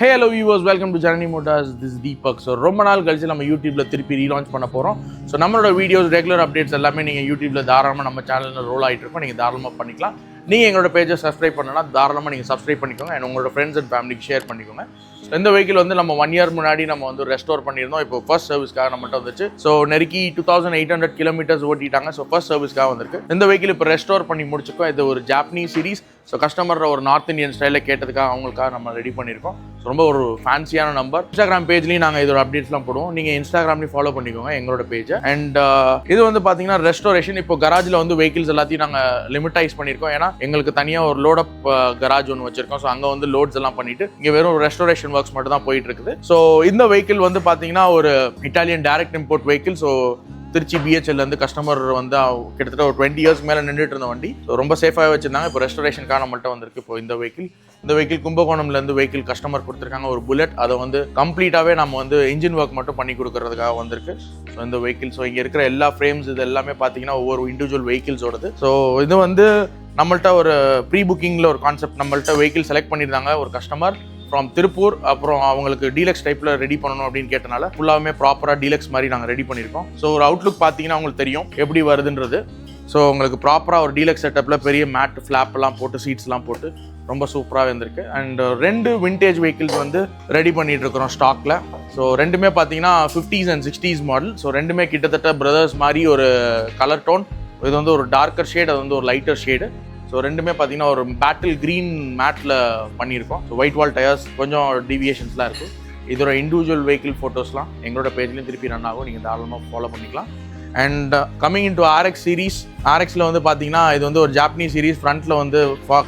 Hey hello viewers, welcome to Janani Motorz. This is Deepak. So ரொம்ப நாள் கழிச்சு நம்ம யூடியூப்ல திருப்பி ரீலான்ச் பண்ண போறோம். ஸோ நம்மளோட வீடியோஸ் ரெகுலர் அப்டேட்ஸ் எல்லாமே நீங்கள் யூடியூப்ல தாராளமாக நம்ம சேனலில் ரோல் ஆகிட்டு இருக்கோம். நீங்கள் தாராளமாக பண்ணிக்கலாம். நீங்கள் எங்களோட பேஜை சப்ஸ்கிரைப் பண்ணனா தாராளமாக நீங்கள் சப்ஸ்கிரைப் பண்ணிக்கோங்க அண்ட் உங்களோட ஃப்ரெண்ட்ஸ் அண்ட் ஃபேமிலிக்கு ஷேர் பண்ணிக்கோங்க. இந்த வெஹிக்கிள் வந்து நம்ம 1 year முன்னாடி நம்ம வந்து ரெஸ்டோர் பண்ணியிருந்தோம். இப்போ ஃபர்ஸ்ட் சர்வீஸ்க்காக நம்மகிட்ட வந்துச்சு. ஸோ நெருக்கி 2800 கிலோமீட்டர்ஸ் ஓட்டிட்டாங்க. ஸோ ஃபர்ஸ்ட் சர்வீஸ்க்காக வந்திருக்கு. இந்த வெஹிக்கிள் இப்போ ரெஸ்டோர் பண்ணி முடிச்சிருக்கோம். இது ஒரு ஜாப்பனீஸ் சீரிஸ். ஸோ கஸ்டமர் ஒரு நார்த் இந்தியன் ஸ்டைலில் கேட்டதுக்காக அவங்களுக்காக நம்ம ரெடி பண்ணியிருக்கோம். ஸோ ரொம்ப ஒரு ஃபேன்சியான நம்பர். இன்ஸ்டாகிராம் பேஜ்லையும் நாங்கள் இதோட அப்டேட்ஸ்லாம் போடுவோம். நீங்கள் இன்ஸ்டாகிராம்லையும் ஃபாலோ பண்ணிக்கோங்க எங்களோட பேஜை. அண்ட் இது வந்து பார்த்தீங்கன்னா ரெஸ்டோரேஷன். இப்போ கராஜில் வந்து வெஹிக்கிள்ஸ் எல்லாத்தையும் நாங்கள் லிமிட்டைஸ் பண்ணியிருக்கோம். ஏன்னா எங்களுக்கு தனியாக ஒரு லோட் அப் கராஜ் ஒன்று வச்சிருக்கோம். ஸோ அங்கே வந்து லோட்ஸ் எல்லாம் பண்ணிட்டு இங்கே வெறும் ரெஸ்டோரேஷன் ஒர்க்ஸ் மட்டும் தான் போயிட்டு இருக்குது. ஸோ இந்த வெஹிக்கிள் வந்து பார்த்தீங்கன்னா ஒரு Italian direct import vehicle. So Trichy BHL வந்து கஸ்டமர் வந்து கிட்டத்தட்ட ஒரு 20 years மேலே நின்றுட்டு இருந்த வண்டி. ஸோ ரொம்ப சேஃபாக வச்சிருந்தாங்க. இப்போ ரெஸ்டோரேஷனுக்காக நம்மள்ட்ட வந்திருக்கு. இப்போ இந்த வெஹிக்கிள் கும்பகோணம்லேருந்து வெஹிக்கிள் கஸ்டமர் கொடுத்துருக்காங்க. ஒரு புல்லட் அதை வந்து கம்ப்ளீட்டாகவே நம்ம வந்து இன்ஜின் ஒர்க் மட்டும் பண்ணி கொடுக்கறதுக்காக வந்திருக்கு. ஸோ இந்த வெஹிக்கிள் ஸோ இங்கே இருக்கிற எல்லா ஃப்ரேம்ஸ் இது எல்லாமே பார்த்தீங்கன்னா ஒவ்வொரு இண்டிவிஜுவல் வெஹிக்கிள்ஸோடது. ஸோ இது வந்து நம்மள்ட்ட ஒரு ப்ரீ புக்கிங்கில் ஒரு கான்செப்ட் நம்மள்ட்ட வெஹிக்கிள் செலக்ட் பண்ணியிருந்தாங்க ஒரு கஸ்டமர் ஃப்ரம் திருப்பூர். அப்புறம் அவங்களுக்கு டீலக்ஸ் டைப்பில் ரெடி பண்ணணும் அப்படின்னு கேட்டனால ஃபுல்லாகவே ப்ராப்பராக டீலக்ஸ் மாதிரி நாங்கள் ரெடி பண்ணியிருக்கோம். ஸோ ஒரு அவுட்லுக் பார்த்தீங்கன்னா உங்களுக்கு தெரியும் எப்படி வருதுன்றது. ஸோ உங்களுக்கு ப்ராப்பராக ஒரு டீலக்ஸ் செட்டப்பில் பெரிய மேட் ஃப்ளாப்லாம் போட்டு சீட்ஸ்லாம் போட்டு ரொம்ப சூப்பராக இருந்திருக்கு. அண்ட் 2 விண்டேஜ் வெஹிக்கிள்ஸ் வந்து ரெடி பண்ணிட்டு இருக்கிறோம் ஸ்டாக்ல. ஸோ ரெண்டுமே பார்த்தீங்கன்னா 50s and 60s model. So ரெண்டுமே கிட்டத்தட்ட பிரதர்ஸ் மாதிரி ஒரு கலர் டோன். இது வந்து ஒரு டார்க்கர் ஷேட், அது வந்து ஒரு லைட்டர் ஷேடு. ஸோ ரெண்டுமே பார்த்தீங்கன்னா ஒரு பேட்டில் க்ரீன் மேட்டில் பண்ணியிருக்கோம். ஸோ ஒயிட் வால் டயர்ஸ் கொஞ்சம் டீவியேஷன்ஸ்லாம் இருக்குது. இதோட இண்டிவிஜுவல் வெஹிக்கிள் ஃபோட்டோஸ்லாம் எங்களோட பேஜ்லேயும் திருப்பி ரன் ஆகும். நீங்கள் தாராளமாக ஃபாலோ பண்ணிக்கலாம். And coming into RX series. RXல வந்து பார்த்தீங்கன்னா இது வந்து ஒரு ஜாப்பனீஸ் சீரீஸ். ஃப்ரண்ட்டில் வந்து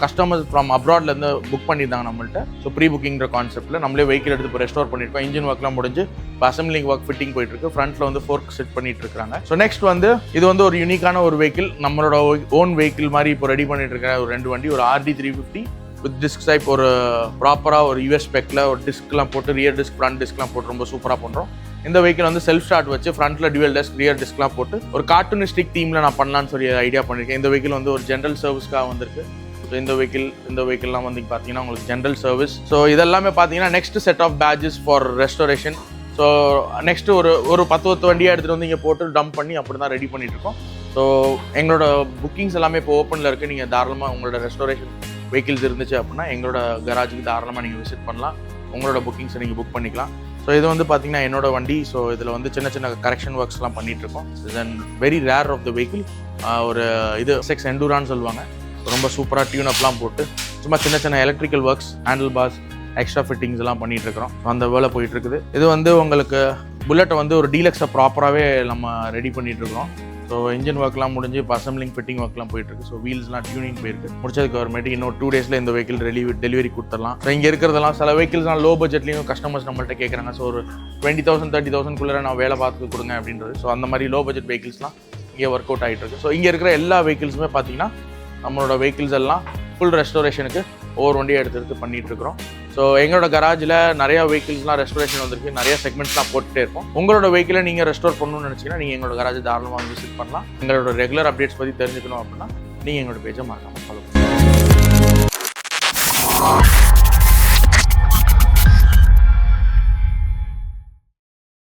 கஸ்டமர்ஸ் ஃப்ரம் அப்ராட்லேருந்து புக் பண்ணியிருந்தாங்க நம்மள்ட்ட. ஸோ ப்ரீ புக்கிங்கிற கான்செப்ட்டில் நம்மளே வெஹிக்கிள் எடுத்து இப்போ ரெஸ்டோர் பண்ணியிருக்கோம். இன்ஜின் ஒர்க்லாம் முடிஞ்சு இப்போ அசம்பிளிங் ஒர்க் ஃபிட்டிங் போயிட்டு இருக்கு. ஃப்ரண்ட்டில் வந்து ஃபோர்க் செட் பண்ணிட்டு இருக்காங்க. ஸோ நெக்ஸ்ட் வந்து இது வந்து ஒரு யூனிக்கான ஒரு வெஹிக்கிள். நம்மளோட ஓன் வெஹிக்கிள் மாதிரி இப்போ ரெடி பண்ணிட்டு இருக்கிற ஒரு 2 வண்டி. ஒரு RD 350 வித் டிஸ்க் டைப், ஒரு ப்ராப்பராக ஒரு US ஸ்பெக்கில் ஒரு டிஸ்க்லாம் போட்டு ரியர் டிஸ்க் ஃப்ரண்ட் டிஸ்க்லாம் போட்டு ரொம்ப சூப்பராக பண்ணுறோம். இந்த வெஹிக்கிள் வந்து செல்ஃப் ஸ்டார்ட் வச்சு ஃப்ரண்ட்டில் டியூவல் டெஸ்க் ரியர் டிஸ்க்லாம் போட்டு ஒரு கார்ட்டூனிஸ்டிக் தீமில் நான் பண்ணலான்னு சொல்லி ஐடியா பண்ணியிருக்கேன். இந்த வெஹிக்கிள் வந்து ஒரு ஜென்ரல் சர்வீஸ்க்காக வந்திருக்கு. ஸோ இந்த வெஹிக்கிள்லாம் வந்து பார்த்தீங்கன்னா உங்களுக்கு ஜென்ரல் சர்வீஸ். ஸோ இதெல்லாமே பார்த்தீங்கன்னா next set of badges for restoration. So next ஒரு 10 வண்டியாக எடுத்துகிட்டு வந்து இங்கே போட்டு டம்ப் பண்ணி அப்படி தான் ரெடி பண்ணிட்டு இருக்கோம். ஸோ எங்களோட புக்கிங்ஸ் எல்லாமே இப்போ ஓப்பனில் இருக்குது. நீங்கள் தாராளமாக உங்களோட ரெஸ்டோரேஷன் வெஹிக்கிள்ஸ் இருந்துச்சு அப்படின்னா எங்களோட கராஜுக்கு தாராளமாக நீங்கள் விசிட் பண்ணலாம். உங்களோட புக்கிங்ஸை நீங்கள் புக் பண்ணிக்கலாம். ஸோ இது வந்து பார்த்தீங்கன்னா என்னோட வண்டி. ஸோ இதில் வந்து சின்ன சின்ன கரெக்ஷன் ஒர்க்ஸ்லாம் பண்ணிட்டு இருக்கோம். Is and very rare of the vehicle. ஒரு இது SX எண்டூரான்னு சொல்லுவாங்க. ரொம்ப சூப்பராக டியூன் அப்லாம் போட்டு சும்மா சின்ன சின்ன electrical works, handle parse, extra fittings எல்லாம் பண்ணிட்டு இருக்கிறோம். அந்த வேலை போயிட்டு இருக்குது. இது வந்து உங்களுக்கு புல்லட்டை வந்து ஒரு டீலக்ஸை ப்ராப்பராகவே நம்ம ரெடி பண்ணிட்டு இருக்கிறோம். ஸோ இன்ஜின் ஒர்க்லாம் முடிஞ்சு இப்போ அசம்பிளிங் ஃபிட்டிங் ஒர்க்லாம் போயிட்டுருக்கு. ஸோ வீல்ஸ்லாம் டியூனிங் போயிருக்கு. முடிச்சதுக்கு அப்புறமேட்டு இன்னும் 2 daysல இந்த வெஹிக்கிள் டெலிவரி கொடுத்துடலாம். ஸோ இங்கே இருக்கிறதெல்லாம் சில வெஹிக்கிள்ஸ்லாம் லோ பட்ஜெட்லையும் கஸ்டமர்ஸ் நம்மள்ட்ட கேட்குறாங்க. ஸோ ஒரு 20,000 30,000 நான் வேலை பார்த்து கொடுங்க அப்படின்றது. ஸோ அந்த மாதிரி லோ பட்ஜெட் வெஹிக்கிள்ஸ்லாம் இங்கே ஒர்க் அவுட் ஆகிட்டு இருக்கு. ஸோ இங்கே இருக்கிற எல்லா வெஹிக்கிள்ஸுமே பார்த்தீங்கன்னா நம்மளோட வெஹிக்கிள்ஸ் எல்லாம் ஃபுல் ரெஸ்டோரேஷனுக்கு ஒவ்வொரு வண்டியை எடுத்து பண்ணிட்டு இருக்கிறோம். ஸோ எங்களோட கராஜில் நிறையா வெஹிக்கிள்ஸ்லாம் ரெஸ்டோரேஷன் வந்திருக்கு. நிறைய செக்மெண்ட்ஸ்லாம் போட்டுகிட்டே இருக்கும். உங்களோட வெஹிக்கிளை நீங்கள் ரெஸ்டோர் பண்ணணும்னு நினச்சிங்கன்னா நீங்கள் எங்களோட கராஜ் தாராளமாக விசிட் பண்ணலாம். எங்களோட ரெகுலர் அப்டேட்ஸ் பற்றி தெரிஞ்சுக்கணும் அப்படின்னா நீங்கள் எங்களோட பேஜை மறக்காமல் ஃபாலோ